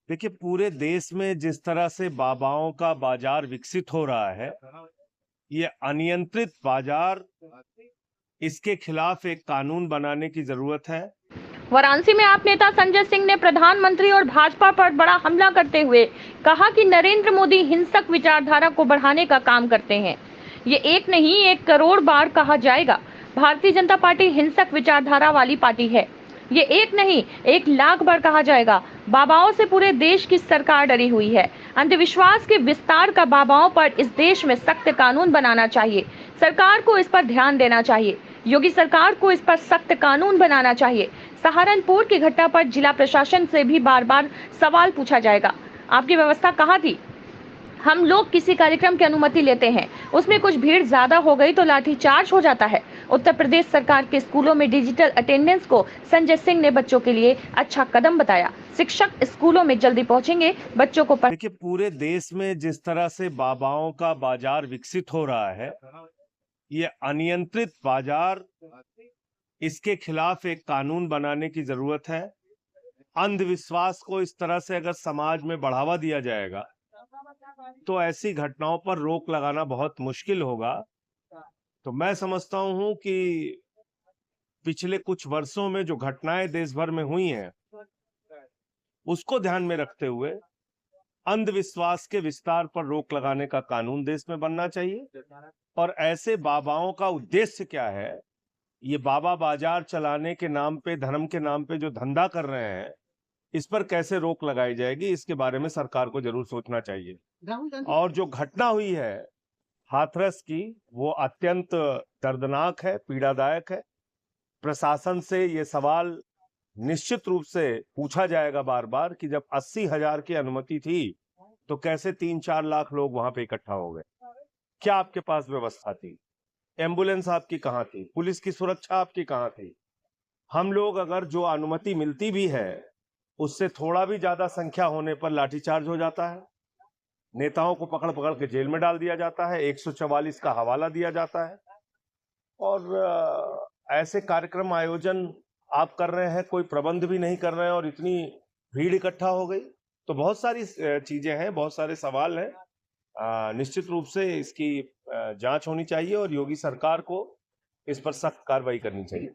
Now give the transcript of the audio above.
देखिए, पूरे देश में जिस तरह से बाबाओं का बाजार विकसित हो रहा है, ये अनियंत्रित बाजार, इसके खिलाफ एक कानून बनाने की जरूरत है। वाराणसी में आप नेता संजय सिंह ने प्रधानमंत्री और भाजपा पर बड़ा हमला करते हुए कहा कि नरेंद्र मोदी हिंसक विचारधारा को बढ़ाने का काम करते हैं। ये एक नहीं 1 करोड़ बार कहा जाएगा। भारतीय जनता पार्टी हिंसक विचारधारा वाली पार्टी है। ये एक नहीं 1 लाख बार कहा जाएगा। बाबाओं से पूरे देश की सरकार डरी हुई है। अंधविश्वास के विस्तार का बाबाओं पर इस देश में सख्त कानून बनाना चाहिए। सरकार को इस पर ध्यान देना चाहिए। योगी सरकार को इस पर सख्त कानून बनाना चाहिए। सहारनपुर की घटना पर जिला प्रशासन से भी बार बार सवाल पूछा जाएगा। आपकी व्यवस्था कहाँ थी? हम लोग किसी कार्यक्रम की अनुमति लेते हैं, उसमें कुछ भीड़ ज्यादा हो गई तो लाठीचार्ज हो जाता है। उत्तर प्रदेश सरकार के स्कूलों में डिजिटल अटेंडेंस को संजय सिंह ने बच्चों के लिए अच्छा कदम बताया। शिक्षक स्कूलों में जल्दी पहुंचेंगे, बच्चों को देखिए, पूरे देश में जिस तरह से बाबाओं का बाजार विकसित हो रहा है, ये अनियंत्रित बाजार, इसके खिलाफ एक कानून बनाने की जरूरत है। अंधविश्वास को इस तरह से अगर समाज में बढ़ावा दिया जाएगा तो ऐसी घटनाओं पर रोक लगाना बहुत मुश्किल होगा। तो मैं समझता हूं कि पिछले कुछ वर्षों में जो घटनाएं देश भर में हुई हैं, उसको ध्यान में रखते हुए अंधविश्वास के विस्तार पर रोक लगाने का कानून देश में बनना चाहिए। और ऐसे बाबाओं का उद्देश्य क्या है, ये बाबा बाजार चलाने के नाम पे, धर्म के नाम पे जो धंधा कर रहे हैं, इस पर कैसे रोक लगाई जाएगी, इसके बारे में सरकार को जरूर सोचना चाहिए। और जो घटना हुई है हाथरस की, वो अत्यंत दर्दनाक है, पीड़ादायक है। प्रशासन से ये सवाल निश्चित रूप से पूछा जाएगा बार बार कि जब 80,000 की अनुमति थी तो कैसे 3-4 लाख लोग वहां पे इकट्ठा हो गए? क्या आपके पास व्यवस्था थी? एम्बुलेंस आपकी कहाँ थी? पुलिस की सुरक्षा आपकी कहाँ थी? हम लोग अगर जो अनुमति मिलती भी है, उससे थोड़ा भी ज्यादा संख्या होने पर लाठीचार्ज हो जाता है, नेताओं को पकड़ पकड़ के जेल में डाल दिया जाता है, 144 का हवाला दिया जाता है। और ऐसे कार्यक्रम आयोजन आप कर रहे हैं, कोई प्रबंध भी नहीं कर रहे हैं और इतनी भीड़ इकट्ठा हो गई। तो बहुत सारी चीजें हैं, बहुत सारे सवाल हैं। निश्चित रूप से इसकी जांच होनी चाहिए और योगी सरकार को इस पर सख्त कार्रवाई करनी चाहिए।